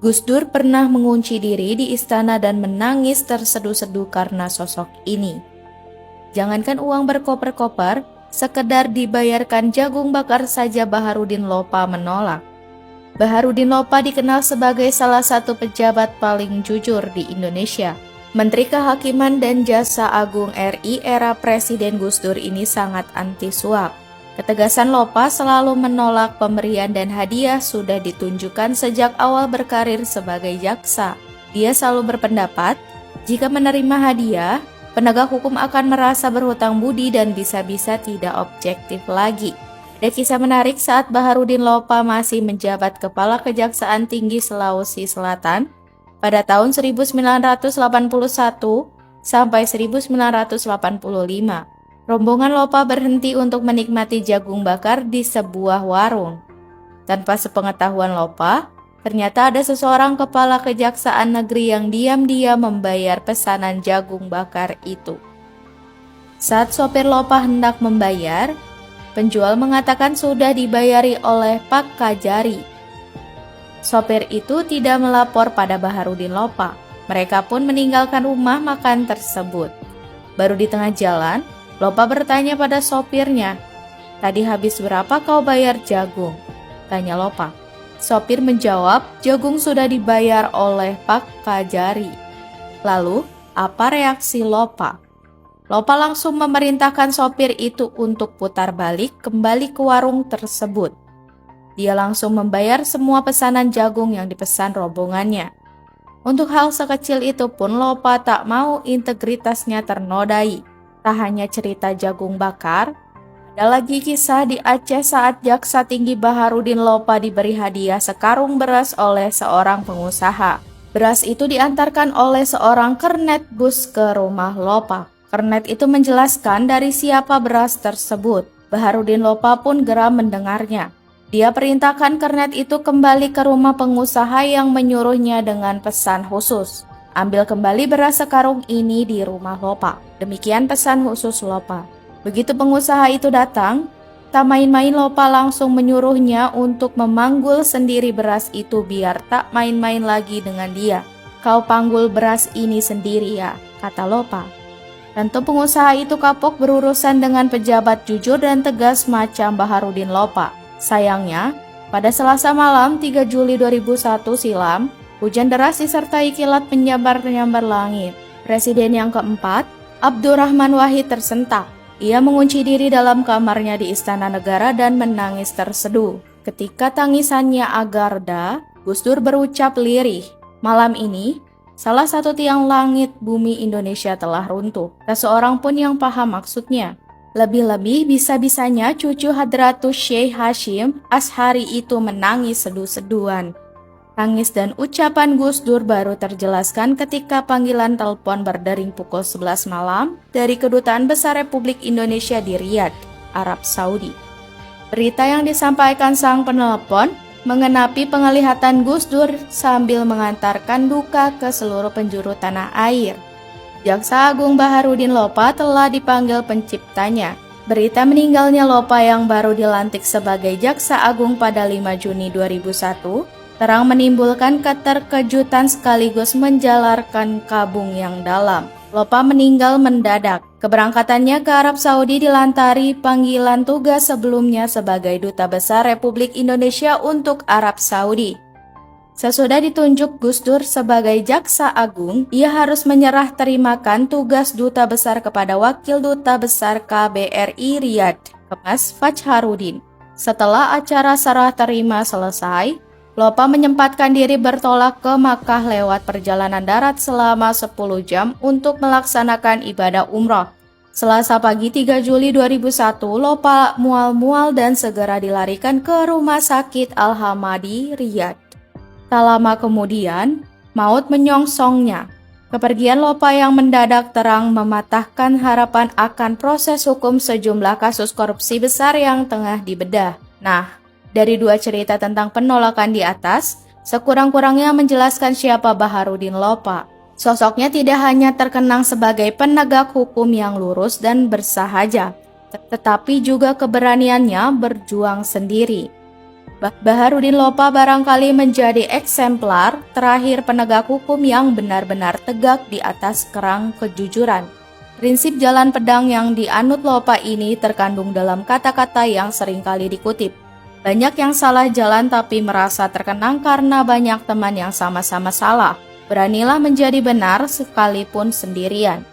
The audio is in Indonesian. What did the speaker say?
Gus Dur pernah mengunci diri di istana dan menangis terseduh-seduh karena sosok ini. Jangankan uang berkoper-koper, sekedar dibayarkan jagung bakar saja Baharudin Lopa menolak. Baharudin Lopa dikenal sebagai salah satu pejabat paling jujur di Indonesia. Menteri Kehakiman dan Jaksa Agung RI era Presiden Gus Dur ini sangat anti suap. Ketegasan Lopa selalu menolak pemberian dan hadiah sudah ditunjukkan sejak awal berkarir sebagai jaksa. Dia selalu berpendapat, jika menerima hadiah, penegak hukum akan merasa berhutang budi dan bisa-bisa tidak objektif lagi. Ada kisah menarik saat Baharudin Lopa masih menjabat Kepala Kejaksaan Tinggi Sulawesi Selatan pada tahun 1981 sampai 1985. Rombongan Lopa berhenti untuk menikmati jagung bakar di sebuah warung. Tanpa sepengetahuan Lopa, ternyata ada seseorang kepala kejaksaan negeri yang diam-diam membayar pesanan jagung bakar itu. Saat sopir Lopa hendak membayar, penjual mengatakan sudah dibayari oleh Pak Kajari. Sopir itu tidak melapor pada Baharudin Lopa. Mereka pun meninggalkan rumah makan tersebut. Baru di tengah jalan, Lopa bertanya pada sopirnya, "Tadi habis berapa kau bayar jagung?" tanya Lopa. Sopir menjawab, jagung sudah dibayar oleh Pak Kajari. Lalu, apa reaksi Lopa? Lopa langsung memerintahkan sopir itu untuk putar balik kembali ke warung tersebut. Dia langsung membayar semua pesanan jagung yang dipesan rombongannya. Untuk hal sekecil itu pun Lopa tak mau integritasnya ternodai. Tak hanya cerita jagung bakar, ada lagi kisah di Aceh saat Jaksa Tinggi Baharudin Lopa diberi hadiah sekarung beras oleh seorang pengusaha. Beras itu diantarkan oleh seorang kernet bus ke rumah Lopa. Kernet itu menjelaskan dari siapa beras tersebut. Baharudin Lopa pun geram mendengarnya. Dia perintahkan kernet itu kembali ke rumah pengusaha yang menyuruhnya dengan pesan khusus. Ambil kembali beras sekarung ini di rumah Lopa. Demikian pesan khusus Lopa. Begitu pengusaha itu datang, tak main-main Lopa langsung menyuruhnya untuk memanggul sendiri beras itu biar tak main-main lagi dengan dia. "Kau panggul beras ini sendiri ya," kata Lopa. Tentu pengusaha itu kapok berurusan dengan pejabat jujur dan tegas macam Baharudin Lopa. Sayangnya, pada Selasa malam 3 Juli 2001 silam, hujan deras disertai kilat menyambar-nyambar langit. Presiden yang keempat, Abdurrahman Wahid tersentak. Ia mengunci diri dalam kamarnya di Istana Negara dan menangis terseduh. Ketika tangisannya agak reda, Gus Dur berucap lirih, "Malam ini, salah satu tiang langit bumi Indonesia telah runtuh. Tak seorang pun yang paham maksudnya. Lebih-lebih bisa-bisanya cucu Hadratus Syekh Hashim Ashari itu menangis seduh-seduhan." Tangis dan ucapan Gus Dur baru terjelaskan ketika panggilan telepon berdering pukul 11 malam dari Kedutaan Besar Republik Indonesia di Riyadh, Arab Saudi. Berita yang disampaikan sang penelpon mengenapi penglihatan Gus Dur sambil mengantarkan duka ke seluruh penjuru tanah air. Jaksa Agung Baharudin Lopa telah dipanggil penciptanya. Berita meninggalnya Lopa yang baru dilantik sebagai Jaksa Agung pada 5 Juni 2001 terang menimbulkan keterkejutan sekaligus menjalarkan kabung yang dalam. Lopa meninggal mendadak. Keberangkatannya ke Arab Saudi dilantari panggilan tugas sebelumnya sebagai Duta Besar Republik Indonesia untuk Arab Saudi. Sesudah ditunjuk Gus Dur sebagai Jaksa Agung, ia harus menyerah terimakan tugas Duta Besar kepada Wakil Duta Besar KBRI Riyadh, Kemas Fajharudin. Setelah acara serah terima selesai, Lopa menyempatkan diri bertolak ke Makkah lewat perjalanan darat selama 10 jam untuk melaksanakan ibadah umroh. Selasa pagi 3 Juli 2001, Lopa mual-mual dan segera dilarikan ke Rumah Sakit Al-Hamadi, Riyadh. Tak lama kemudian, maut menyongsongnya. Kepergian Lopa yang mendadak terang mematahkan harapan akan proses hukum sejumlah kasus korupsi besar yang tengah dibedah. Nah, dari dua cerita tentang penolakan di atas, sekurang-kurangnya menjelaskan siapa Baharudin Lopa. Sosoknya tidak hanya terkenang sebagai penegak hukum yang lurus dan bersahaja, tetapi juga keberaniannya berjuang sendiri. Baharudin Lopa barangkali menjadi eksemplar terakhir penegak hukum yang benar-benar tegak di atas kerang kejujuran. Prinsip jalan pedang yang dianut Lopa ini terkandung dalam kata-kata yang seringkali dikutip. Banyak yang salah jalan tapi merasa terkenang karena banyak teman yang sama-sama salah. Beranilah menjadi benar sekalipun sendirian.